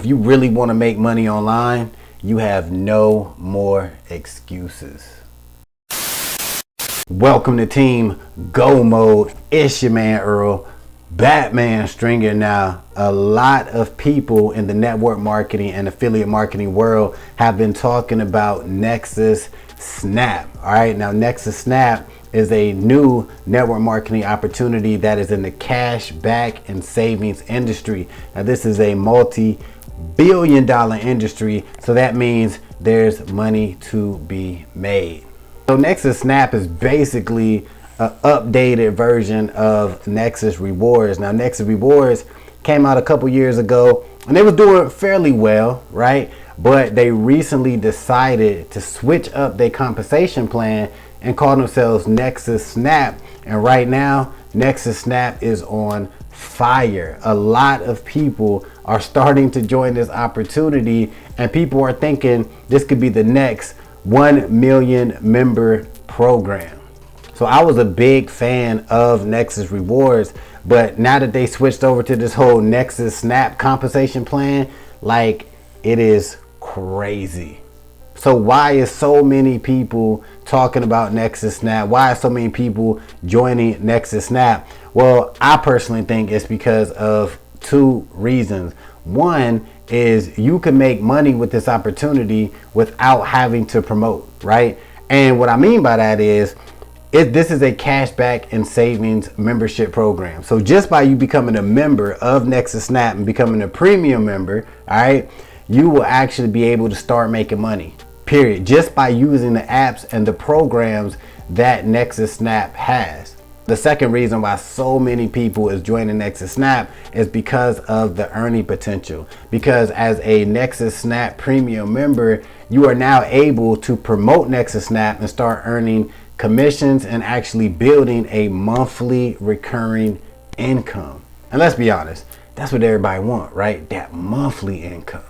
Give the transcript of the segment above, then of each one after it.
if you really want to make money online, you have no more excuses. Welcome to Team Go Mode. It's your man Earl, Batman Stringer. Now, a lot of people in the network marketing and affiliate marketing world have been talking about Nexus Snap. All right, now Nexus Snap is a new network marketing opportunity that is in the cash back and savings industry. Now, this is a multi-billion-dollar industry, so that means there's money to be made. So Nexus Snap is basically an updated version of Nexus Rewards. Now, Nexus Rewards came out a couple years ago and they were doing fairly well, right? But they recently decided to switch up their compensation plan and call themselves Nexus Snap. And right now, Nexus Snap is on fire. A lot of people are starting to join this opportunity, and people are thinking this could be the next 1 million member program. So I was a big fan of Nexus Rewards, but now that they switched over to this whole Nexus Snap compensation plan, like, it is crazy. So why is so many people talking about Nexus Snap? Why are so many people joining Nexus Snap? Well, I personally think it's because of two reasons. One is you can make money with this opportunity without having to promote, right? And what I mean by that is this is a cashback and savings membership program. So just by you becoming a member of Nexus Snap and becoming a premium member, all right, you will actually be able to start making money, period, just by using the apps and the programs that Nexus Snap has. The second reason why so many people is joining Nexus Snap is because of the earning potential. Because as a Nexus Snap premium member, you are now able to promote Nexus Snap and start earning commissions and actually building a monthly recurring income. And let's be honest, that's what everybody wants, right? That monthly income.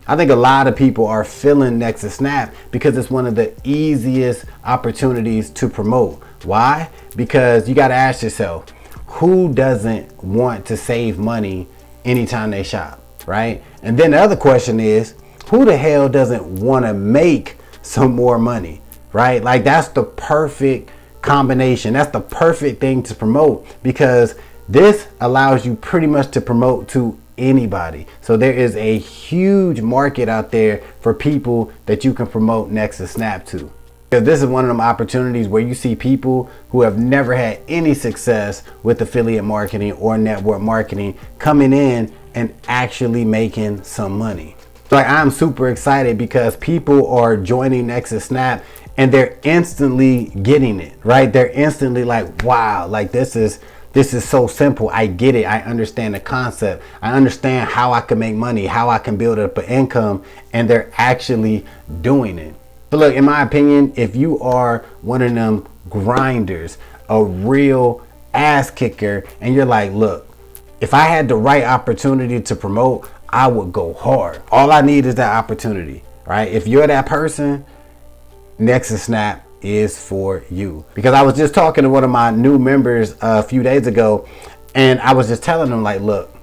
I think a lot of people are feeling Nexus Snap because it's one of the easiest opportunities to promote. Why? Because you got to ask yourself, who doesn't want to save money anytime they shop, right? And then the other question is, who the hell doesn't want to make some more money, right? Like, that's the perfect combination. That's the perfect thing to promote, because this allows you pretty much to promote to anybody. So there is a huge market out there for people that you can promote Nexus Snap to. This is one of them opportunities where you see people who have never had any success with affiliate marketing or network marketing coming in and actually making some money. Like, I'm super excited because people are joining Nexus Snap and they're instantly getting it, right? They're instantly like, wow, like this is so simple. I get it. I understand the concept. I understand how I can make money, how I can build up an income, and they're actually doing it. But look, in my opinion, if you are one of them grinders, a real ass kicker, and you're like, look, if I had the right opportunity to promote, I would go hard. All I need is that opportunity, right? If you're that person, Nexus Snap is for you. Because I was just talking to one of my new members a few days ago, and I was just telling them, like, look,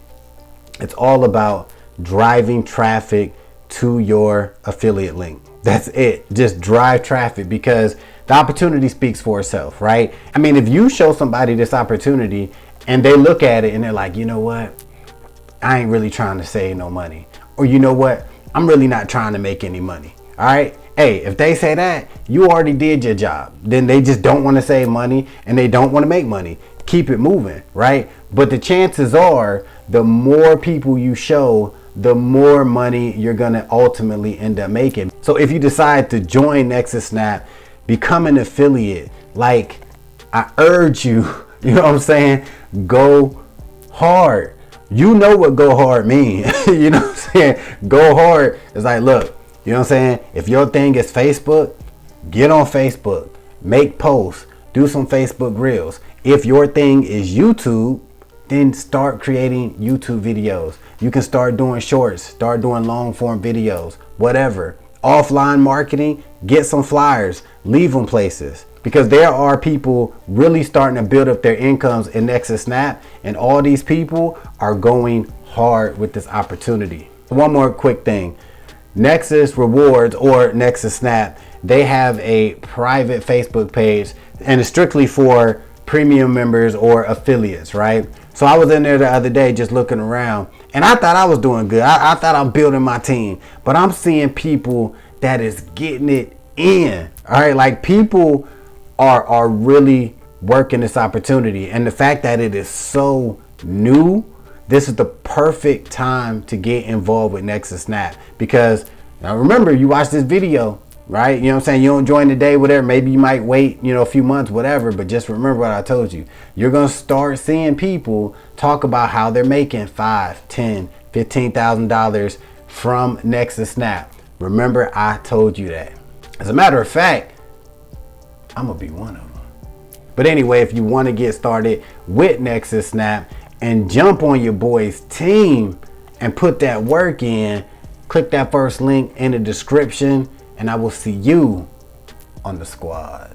it's all about driving traffic to your affiliate link. That's it. Just drive traffic, because the opportunity speaks for itself, right? I mean, if you show somebody this opportunity and they look at it and they're like, you know what? I ain't really trying to save no money. Or, you know what? I'm really not trying to make any money. All right. Hey, if they say that, you already did your job. Then they just don't want to save money and they don't want to make money. Keep it moving, right? But the chances are, the more people you show, the more money you're going to ultimately end up making. So if you decide to join Nexus Snap, become an affiliate, like, I urge you, you know what I'm saying? Go hard. You know what go hard means. You know what I'm saying? Go hard is like, look, you know what I'm saying? If your thing is Facebook, get on Facebook, make posts, do some Facebook reels. If your thing is YouTube, then start creating YouTube videos. You can start doing shorts, start doing long form videos, whatever. Offline marketing, get some flyers, leave them places. Because there are people really starting to build up their incomes in Nexus Snap, and all these people are going hard with this opportunity. One more quick thing. Nexus Rewards or Nexus Snap, they have a private Facebook page, and it's strictly for premium members or affiliates, right? So I was in there the other day just looking around, and I thought I was doing good. I thought I'm building my team, but I'm seeing people that is getting it in. All right, like people are really working this opportunity, and the fact that it is so new, this is the perfect time to get involved with Nexus Snap. Because now remember, you watch this video, right? You know what I'm saying? You don't join today, whatever. Maybe you might wait, a few months, whatever. But just remember what I told you. You're going to start seeing people talk about how they're making $5,000, $10,000, $15,000 from Nexus Snap. Remember, I told you that. As a matter of fact, I'm going to be one of them. But anyway, if you want to get started with Nexus Snap and jump on your boy's team and put that work in, click that first link in the description, and I will see you on the squad.